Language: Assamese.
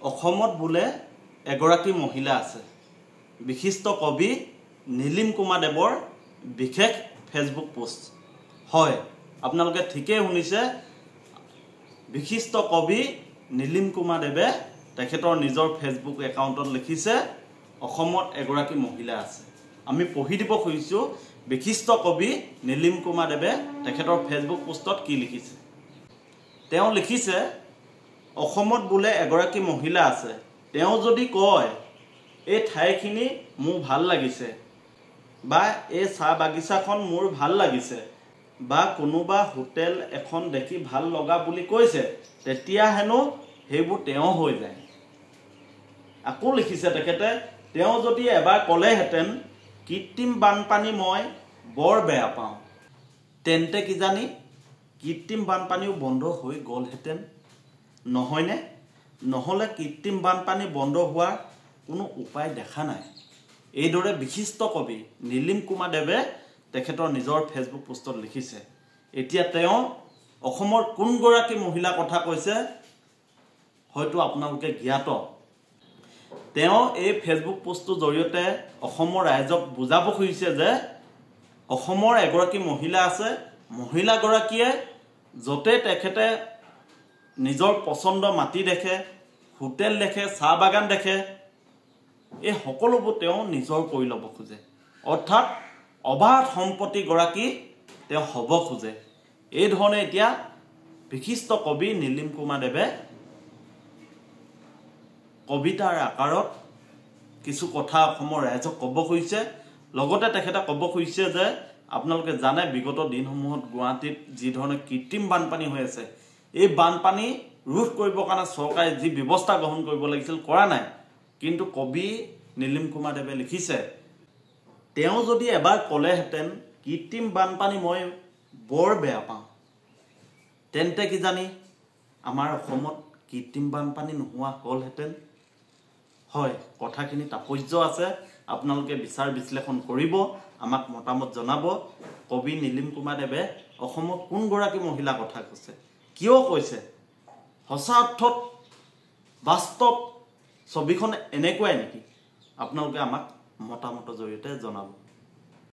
অসমত বোলে এগৰাকী মহিলা আছে বিশিষ্ট কবি নীলিম কুমাৰ দেৱৰ বিশেষ ফেসবুক পোষ্ট হয় আপোনালোকে ঠিকই শুনিছে বিশিষ্ট কবি নীলিম কুমাৰ দেৱে তেখেতৰ নিজৰ ফেসবুক একাউণ্টত লিখিছে অসমত এগৰাকী মহিলা আছে আমি পঢ়ি দিব খুজিছো বিশিষ্ট কবি নীলিম কুমাৰ দেৱে তেখেতৰ ফেসবুক পোষ্টত কি লিখিছে তেওঁ লিখিছে অসমত বোলে এগৰাকী মহিলা আছে তেওঁ যদি কয় এই ঠাইখিনি মোৰ ভাল লাগিছে বা এই চাহ বাগিচাখন মোৰ ভাল লাগিছে বা কোনোবা হোটেল এখন দেখি ভাল লগা বুলি কৈছে তেতিয়া হেনো হেইবোৰ তেওঁ হৈ যায় আকৌ লিখিছে তেখেতে তেওঁ যদি এবাৰ কলেহেঁতেন কৃত্ৰিম বানপানী মই বৰ বেয়া পাওঁ তেন্তে কি জানি কৃত্ৰিম বানপানীও বন্ধ হৈ গ'লহেঁতেন নহয়নে নহলে কৃত্ৰিম বানপানী বন্ধ হোৱাৰ কোনো উপায় দেখা নাই এইদৰে বিশিষ্ট কবি নীলিম কুমাৰ দেৱে তেখেতৰ নিজৰ ফেসবুক পোষ্টত লিখিছে এতিয়া তেওঁ অসমৰ কোন গৰাকী মহিলা কথা কৈছে হয়তো আপোনালোকে জ্ঞাত তেওঁ এই ফেসবুক পোষ্টৰ জৰিয়তে অসমৰ ৰাইজক বুজাব খুজিছে যে অসমৰ এগৰাকী মহিলা আছে মহিলা গৰাকীয়ে যতে তেখেতে নিজৰ পছন্দ মাটি দেখে হোটেল দেখে চাহ বাগান দেখে এই সকলোবোৰ তেওঁ নিজৰ কৰি ল'ব খোজে অৰ্থাৎ অবাধ সম্পত্তি গৰাকী তেওঁ হ'ব খোজে এই ধৰণে এতিয়া বিশিষ্ট কবি নীলিম কুমাৰ দেৱে কবিতাৰ আকাৰত কিছু কথা অসমৰ ৰাইজক ক'ব খুজিছে লগতে তেখেতে ক'ব খুজিছে যে আপোনালোকে জানে বিগত দিনসমূহত গুৱাহাটীত যি ধৰণে কৃত্ৰিম বানপানী হৈ আছে এই বানপানী ৰোধ কৰিবৰ কাৰণে চৰকাৰে যি ব্যৱস্থা গ্ৰহণ কৰিব লাগিছিল কৰা নাই কিন্তু কবি নীলিম কুমাৰ দেৱে লিখিছে তেওঁ যদি এবাৰ কলেহেঁতেন কৃত্ৰিম বানপানী মই বৰ বেয়া পাওঁ তেন্তে কি জানি আমাৰ অসমত কৃত্ৰিম বানপানী নোহোৱা হ'লহেঁতেন হয় কথাখিনি তাৎপৰ্য আছে আপোনালোকে বিচাৰ বিশ্লেষণ কৰিব আমাক মতামত জনাব কবি নীলিম কুমাৰ দেৱে অসমত কোন গৰাকী মহিলা কথা কৈছে কিয় কৈছে সঁচা অৰ্থত বাস্তৱ ছবিখন এনেকুৱাই নেকি আপোনালোকে আমাক মতামতৰ জৰিয়তে জনাব